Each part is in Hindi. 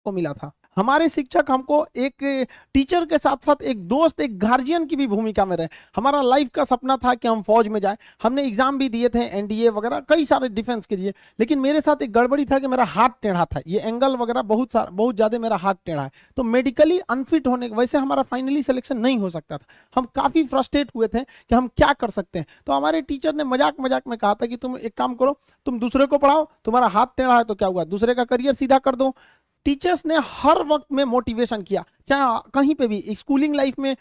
को मिला था। हमारे शिक्षक हमको एक टीचर के साथ साथ एक दोस्त, एक गार्जियन की भी भूमिका में रहे। हमारा लाइफ का सपना था कि हम फौज में जाएं, हमने एग्जाम भी दिए थे, एनडीए वगैरह कई सारे डिफेंस के लिए, लेकिन मेरे साथ एक गड़बड़ी था कि मेरा हाथ टेढ़ा था, ये एंगल वगैरह बहुत ज्यादा मेरा हाथ टेढ़ा है, तो मेडिकली अनफिट होने की वजह से हमारा फाइनली सिलेक्शन नहीं हो सकता था। हम काफी फ्रस्ट्रेट हुए थे कि हम क्या कर सकते हैं। तो हमारे टीचर ने मजाक मजाक में कहा था कि तुम एक काम करो, तुम दूसरे को पढ़ाओ, तुम्हारा हाथ टेढ़ा है तो क्या हुआ, दूसरे का करियर सीधा कर दो। टीचर्स ने हर वक्त में मोटिवेशन किया, चाहे कहीं पे भी, स्कूलिंग लाइफ में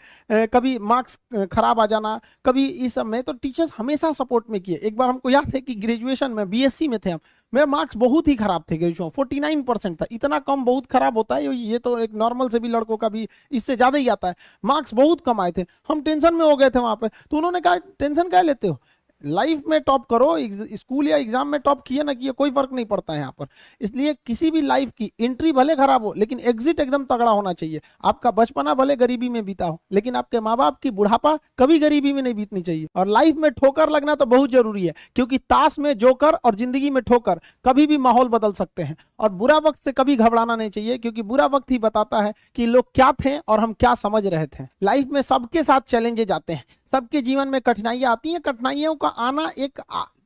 कभी मार्क्स खराब आ जाना, कभी इस सब में, तो टीचर्स हमेशा सपोर्ट में किए। एक बार हमको याद है कि ग्रेजुएशन में बीएससी में थे हम, मेरे मार्क्स बहुत ही खराब थे, ग्रेजुएशन 49% था। इतना कम बहुत खराब होता है, ये तो एक नॉर्मल से भी लड़कों का भी इससे ज्यादा ही आता है। मार्क्स बहुत कम आए थे, हम टेंशन में हो गए थे वहां पे। तो उन्होंने कहा टेंशन क्या लेते हो, लाइफ में टॉप करो, स्कूल या एग्जाम में टॉप किए ना किए कोई फर्क नहीं पड़ता है यहाँ पर। इसलिए किसी भी लाइफ की एंट्री भले खराब हो, लेकिन एग्जिट एकदम तगड़ा होना चाहिए। आपका बचपना भले गरीबी में बीता हो, लेकिन आपके माँ बाप की बुढ़ापा कभी गरीबी में नहीं बीतनी चाहिए। और लाइफ में ठोकर लगना तो बहुत जरूरी है, क्योंकि ताश में जोकर और जिंदगी में ठोकर कभी भी माहौल बदल सकते हैं। और बुरा वक्त से कभी घबराना नहीं चाहिए, क्योंकि बुरा वक्त ही बताता है कि लोग क्या थे और हम क्या समझ रहे थे। लाइफ में सबके साथ चैलेंजेस आते हैं, सबके जीवन में कठिनाइयां आती हैं। कठिनाइयों का आना एक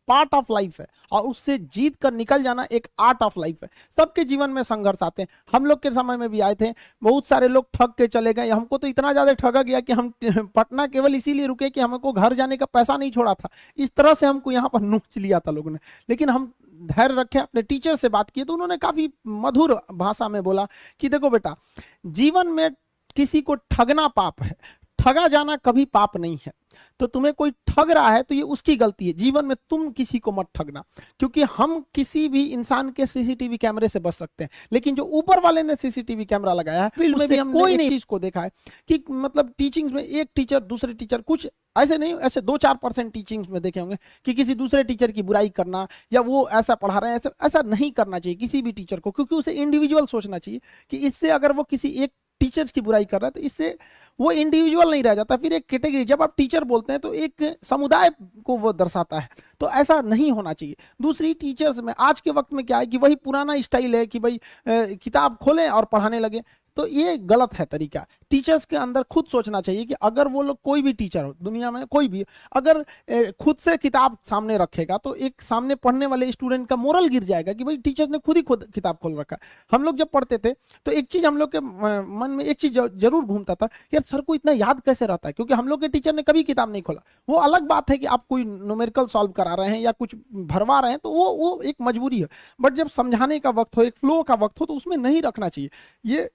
पार्ट ऑफ लाइफ है, और उससे जीत कर निकल जाना एक आर्ट ऑफ लाइफ है। सबके जीवन में संघर्ष आते हैं, हम लोग के समय में भी आए थे। बहुत सारे लोग ठग के चले गए, हमको तो इतना ज्यादा ठगा गया कि हम पटना केवल इसीलिए रुके कि हमको घर जाने का पैसा नहीं छोड़ा था। इस तरह से हमको यहाँ पर नोच लिया था लोगों ने, लेकिन हम धैर्य रखे, अपने टीचर से बात की तो उन्होंने काफी मधुर भाषा में बोला कि देखो बेटा, जीवन में किसी को ठगना पाप है, ठगा जाना कभी पाप नहीं है। तो तुम्हें कोई ठग रहा है तो ये उसकी गलती है, जीवन में तुम किसी को मत ठगना। क्योंकि हम किसी भी इंसान के सीसीटीवी कैमरे से बच सकते हैं, लेकिन जो ऊपर वाले ने सीसीटीवी कैमरा लगाया है, फील्ड में भी हम कोई नहीं चीज को देखा है कि मतलब टीचिंग्स में एक टीचर दूसरे टीचर, कुछ ऐसे नहीं, ऐसे 2-4% टीचिंग्स में देखे होंगे कि किसी दूसरे टीचर की बुराई करना, या वो ऐसा पढ़ा रहे हैं, ऐसा नहीं करना चाहिए किसी भी टीचर को। क्योंकि उसे इंडिविजुअल सोचना चाहिए कि इससे, अगर वो किसी एक टीचर्स की बुराई कर रहा है तो इससे वो इंडिविजुअल नहीं रह जाता, फिर एक कैटेगरी। जब आप टीचर बोलते हैं तो एक समुदाय को वो दर्शाता है, तो ऐसा नहीं होना चाहिए। दूसरी, टीचर्स में आज के वक्त में क्या है कि वही पुराना स्टाइल है कि भाई किताब खोलें और पढ़ाने लगे, तो ये गलत है तरीका। टीचर्स के अंदर खुद सोचना चाहिए कि अगर वो लोग, कोई भी टीचर हो दुनिया में, कोई भी, अगर खुद से किताब सामने रखेगा तो एक सामने पढ़ने वाले स्टूडेंट का मोरल गिर जाएगा कि भाई टीचर्स ने खुद किताब खोल रखा। हम लोग जब पढ़ते थे तो एक चीज हम लोग के मन में एक चीज जरूर घूमता था, यार सर को इतना याद कैसे रहता है, क्योंकि हम लोग के टीचर ने कभी किताब नहीं खोला। वो अलग बात है कि आप कोई न्यूमेरिकल सॉल्व करा रहे हैं या कुछ भरवा रहे हैं तो वो एक मजबूरी है, बट जब समझाने का वक्त हो, एक फ्लो का वक्त हो, तो उसमें नहीं रखना चाहिए। ये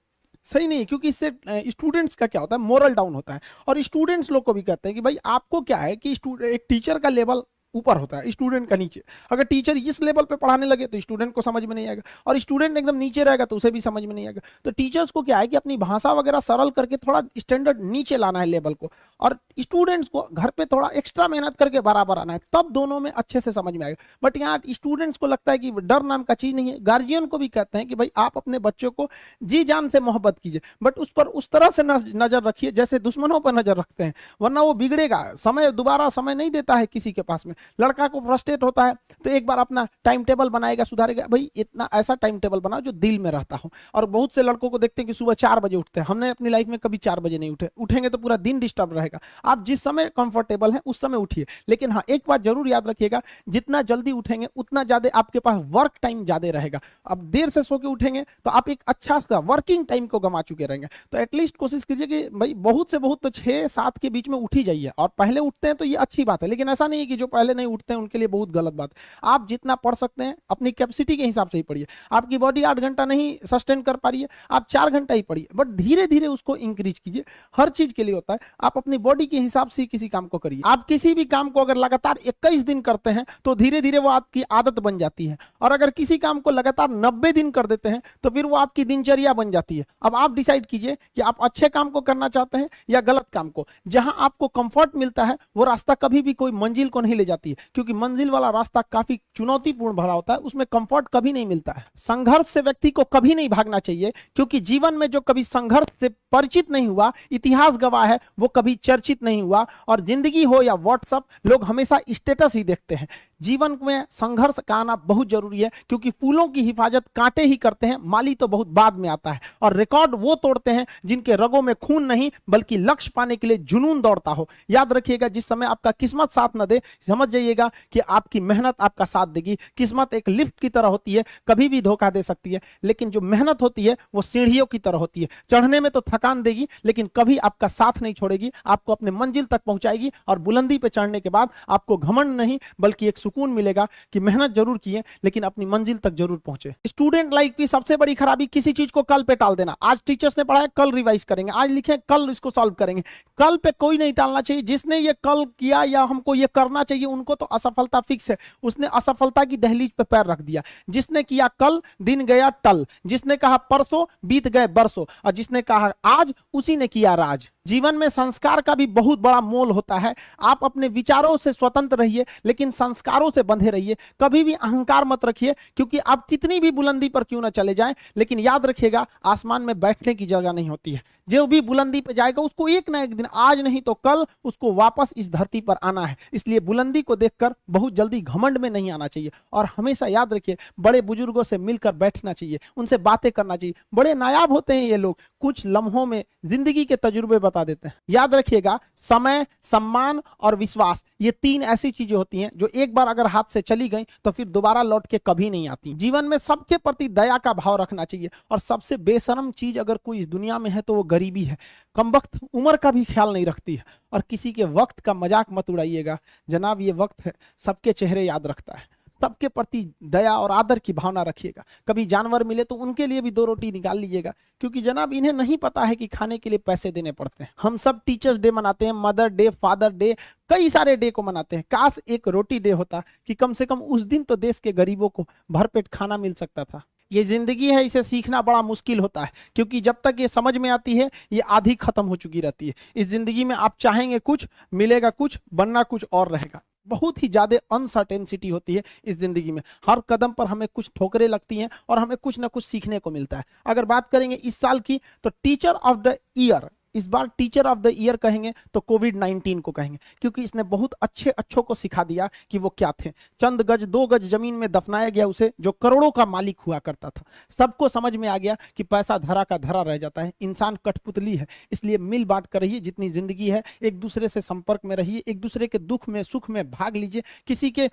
सही नहीं है, क्योंकि इससे स्टूडेंट्स का क्या होता है, मोरल डाउन होता है। और स्टूडेंट्स लोग को भी कहते हैं कि भाई आपको क्या है कि एक टीचर का लेवल ऊपर होता है, स्टूडेंट का नीचे। अगर टीचर इस लेवल पे पढ़ाने लगे तो स्टूडेंट को समझ में नहीं आएगा, और स्टूडेंट एकदम नीचे रहेगा तो उसे भी समझ में नहीं आएगा। तो टीचर्स को क्या है कि अपनी भाषा वगैरह सरल करके थोड़ा स्टैंडर्ड नीचे लाना है लेवल को, और स्टूडेंट्स को घर पे थोड़ा एक्स्ट्रा मेहनत करके बराबर आना है, तब दोनों में अच्छे से समझ में आएगा। बट यहाँ स्टूडेंट्स को लगता है कि डर नाम का चीज नहीं है। गार्जियन को भी कहते हैं कि भाई आप अपने बच्चों को जी जान से मोहब्बत कीजिए, बट उस पर उस तरह से नजर रखिए जैसे दुश्मनों पर नजर रखते हैं, वरना वो बिगड़ेगा। दोबारा समय नहीं देता है किसी के पास में। लड़का को फ्रस्ट्रेट होता है तो एक बार अपना टाइम टेबल बनाएगा, सुधारेगा, भाई इतना ऐसा टाइम टेबल बनाओ जो दिल में रहता हो। और बहुत से लड़कों को देखते हैं कि सुबह 4 बजे उठते हैं, हमने अपनी लाइफ में कभी 4 बजे नहीं उठेंगे तो पूरा दिन डिस्टर्ब रहेगा। आप जिस समय कंफर्टेबल है उस समय उठिए, लेकिन हाँ एक बात जरूर याद रखिएगा, जितना जल्दी उठेंगे उतना ज्यादा आपके पास वर्क टाइम ज्यादा रहेगा। अब देर से सो के उठेंगे तो आप एक अच्छा सा वर्किंग टाइम को गंवा चुके रहेंगे। तो एटलीस्ट कोशिश कीजिए कि भाई बहुत से बहुत तो 6-7 के बीच में उठ ही जाइए, और पहले उठते हैं तो ये अच्छी बात है, लेकिन ऐसा नहीं है कि जो पहले नहीं उठते हैं उनके लिए बहुत गलत बात। आप जितना पढ़ सकते हैं अपनी कैपेसिटी के हिसाब से ही पढ़िए। आपकी बॉडी 8 घंटा नहीं सस्टेन कर पा रही है, आप 4 घंटा ही पढ़िए, बट धीरे धीरे उसको इंक्रीज कीजिए। हर चीज के लिए होता है, आप अपनी बॉडी के हिसाब से किसी काम को करिए। आप किसी भी काम को अगर लगातार 21 दिन करते हैं तो धीरे धीरे वो आपकी आदत बन जाती है, और अगर किसी काम को लगातार 90 दिन कर देते हैं तो फिर वो आपकी दिनचर्या बन जाती है। अब आप डिसाइड कीजिए कि आप अच्छे काम को करना चाहते हैं या गलत काम को। जहां आपको कंफर्ट मिलता है वो रास्ता कभी भी कोई मंजिल को नहीं ले जाती है, क्योंकि मंजिल वाला रास्ता काफी चुनौतीपूर्ण भरा होता है, उसमें कंफर्ट कभी नहीं मिलता है। संघर्ष से व्यक्ति को कभी नहीं भागना चाहिए, क्योंकि जीवन में जो कभी संघर्ष से परिचित नहीं हुआ, इतिहास गवाह है, वो कभी चर्चित नहीं हुआ। और जिंदगी हो या व्हाट्सएप, लोग हमेशा स्टेटस ही देखते हैं। जीवन में संघर्ष का आना बहुत जरूरी है, क्योंकि फूलों की हिफाजत कांटे ही करते हैं, माली तो बहुत बाद में आता है। और रिकॉर्ड वो तोड़ते हैं जिनके रगों में खून नहीं बल्कि लक्ष्य पाने के लिए जुनून दौड़ता हो। याद रखिएगा, जिस समय आपका किस्मत साथ न दे, समझ जाइएगा कि आपकी मेहनत आपका साथ देगी। किस्मत एक लिफ्ट की तरह होती है, कभी भी धोखा दे सकती है, लेकिन जो मेहनत होती है वो सीढ़ियों की तरह होती है। चढ़ने में तो थकान देगी, लेकिन कभी आपका साथ नहीं छोड़ेगी, आपको अपने मंजिल तक पहुंचाएगी। और बुलंदी पे चढ़ने के बाद आपको घमंड नहीं बल्कि एक सुकून मिलेगा कि मेहनत जरूर किए लेकिन अपनी मंजिल तक जरूर पहुंचे। स्टूडेंट लाइफ की सबसे बड़ी खराबी किसी चीज को कल पे टाल देना। आज टीचर्स ने पढ़ाया, कल रिवाइज करेंगे, आज लिखे कल इसको सॉल्व करेंगे। कल पे कोई नहीं टालना चाहिए। जिसने ये कल किया या हमको ये करना चाहिए, उनको तो असफलता फिक्स है, उसने असफलता की दहलीज पे पैर रख दिया। जिसने किया कल, दिन गया टल, जिसने कहा परसों, बीत गए बरसों, और जिसने कहा आज, उसी ने किया राज। जीवन में संस्कार का भी बहुत बड़ा मोल होता है। आप अपने विचारों से स्वतंत्र रहिए, लेकिन संस्कारों से बंधे रहिए। कभी भी अहंकार मत रखिए, क्योंकि आप कितनी भी बुलंदी पर क्यों ना चले जाएं, लेकिन याद रखिएगा, आसमान में बैठने की जगह नहीं होती है। जो भी बुलंदी पे जाएगा उसको एक ना एक दिन, आज नहीं तो कल, उसको वापस इस धरती पर आना है। इसलिए बुलंदी को देखकर बहुत जल्दी घमंड में नहीं आना चाहिए। और हमेशा याद रखिए, बड़े बुजुर्गों से मिलकर बैठना चाहिए, उनसे बातें करना चाहिए। बड़े नायाब होते हैं ये लोग, कुछ लम्हों में जिंदगी के तजुर्बे बता देते हैं। याद रखिएगा, समय, सम्मान और विश्वास, ये तीन ऐसी चीजें होती हैं जो एक बार अगर हाथ से चली गई तो फिर दोबारा लौट के कभी नहीं आती। जीवन में सबके प्रति दया का भाव रखना चाहिए। और सबसे बेशरम चीज अगर कोई इस दुनिया में है तो वो गरीबी है। कमबख्त उम्र का भी ख्याल नहीं रखती है। और किसी के वक्त का मजाक मत उड़ाइएगा जनाब, ये वक्त है, सबके चेहरे याद रखता है। सबके प्रति दया और आदर की भावना रखिएगा। कभी जानवर मिले तो उनके लिए भी 2 रोटी निकाल लीजिएगा, क्योंकि जनाब इन्हें नहीं पता है कि खाने के लिए पैसे देने पड़ते हैं। हम सब टीचर्स डे मनाते हैं, मदर डे, फादर डे, कई सारे डे को मनाते हैं। काश एक रोटी डे होता कि कम से कम उस दिन तो देश के गरीबों को भरपेट खाना मिल सकता था। ये जिंदगी है, इसे सीखना बड़ा मुश्किल होता है, क्योंकि जब तक ये समझ में आती है ये आधी खत्म हो चुकी रहती है। इस जिंदगी में आप चाहेंगे कुछ, मिलेगा कुछ, बनना कुछ और रहेगा। बहुत ही ज्यादा अनसर्टेनिटी होती है इस जिंदगी में। हर कदम पर हमें कुछ ठोकरें लगती हैं और हमें कुछ ना कुछ सीखने को मिलता है। अगर बात करेंगे इस साल की, तो टीचर ऑफ द ईयर, इस बार टीचर ऑफ द ईयर कहेंगे तो कोविड-19 को कहेंगे, क्योंकि इसने बहुत अच्छों को सिखा दिया कि वो क्या थे। चंद गज 2 गज जमीन में दफनाया गया उसे, जो करोड़ों का मालिक हुआ करता था। सबको समझ में आ गया कि पैसा धरा का धरा रह जाता है, इंसान कठपुतली है। इसलिए मिल बांट कर रहिए, जितनी जिंदगी है एक दूसरे से संपर्क में रहिए, एक दूसरे के दुख में सुख में भाग लीजिए। किसी के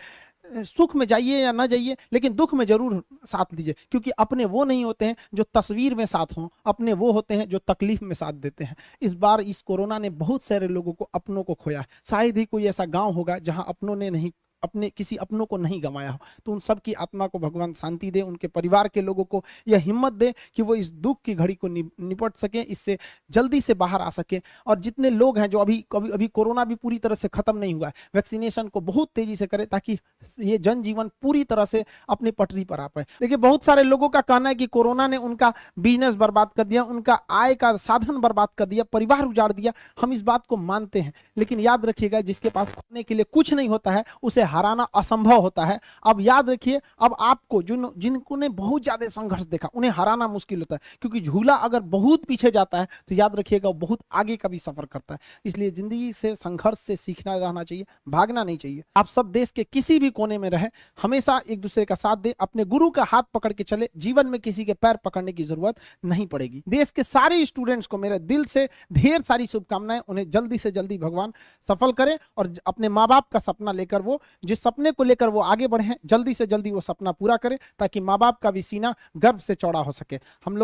सुख में जाइए या ना जाइए, लेकिन दुख में जरूर साथ दीजिए, क्योंकि अपने वो नहीं होते हैं जो तस्वीर में साथ हों, अपने वो होते हैं जो तकलीफ में साथ देते हैं। इस बार इस कोरोना ने बहुत सारे लोगों को, अपनों को खोया। शायद ही कोई ऐसा गांव होगा जहां अपनों ने नहीं, अपने किसी अपनों को नहीं गंवाया हो। तो उन सब की आत्मा को भगवान शांति दे, उनके परिवार के लोगों को यह हिम्मत दे कि वो इस दुख की घड़ी को निपट सके, इससे जल्दी से बाहर आ सके। और जितने लोग हैं जो अभी कोरोना भी पूरी तरह से खत्म नहीं हुआ है, वैक्सीनेशन को बहुत तेजी से करें ताकि ये जनजीवन पूरी तरह से अपनी पटरी पर आ पाए। देखिए, बहुत सारे लोगों का कहना है कि कोरोना ने उनका बिजनेस बर्बाद कर दिया, उनका आय का साधन बर्बाद कर दिया, परिवार उजाड़ दिया। हम इस बात को मानते हैं, लेकिन याद रखिएगा, जिसके पास खाने के लिए कुछ नहीं होता है उसे हराना असंभव होता है। अब याद रखिए, अब आपको जिनको ने बहुत ज्यादा संघर्ष देखा उन्हें हराना मुश्किल होता है, क्योंकि झूला अगर बहुत पीछे जाता है तो याद रखिएगा वो बहुत आगे का भी सफर करता है। इसलिए जिंदगी से, संघर्ष से सीखना रहना चाहिए, भागना नहीं चाहिए। आप सब देश के किसी भी कोने में रहे, हमेशा एक दूसरे का साथ दे, अपने गुरु का हाथ पकड़ के चले। जीवन में किसी के पैर पकड़ने की जरूरत नहीं पड़ेगी। देश के सारे स्टूडेंट्स को मेरे दिल से ढेर सारी शुभकामनाएं। उन्हें जल्दी से जल्दी भगवान सफल करें और अपने माँ बाप का सपना लेकर, वो जिस सपने को लेकर वो आगे बढ़े, जल्दी से जल्दी वो सपना पूरा करें, ताकि माँ बाप का भी सीना गर्व से चौड़ा हो सके। हम लोग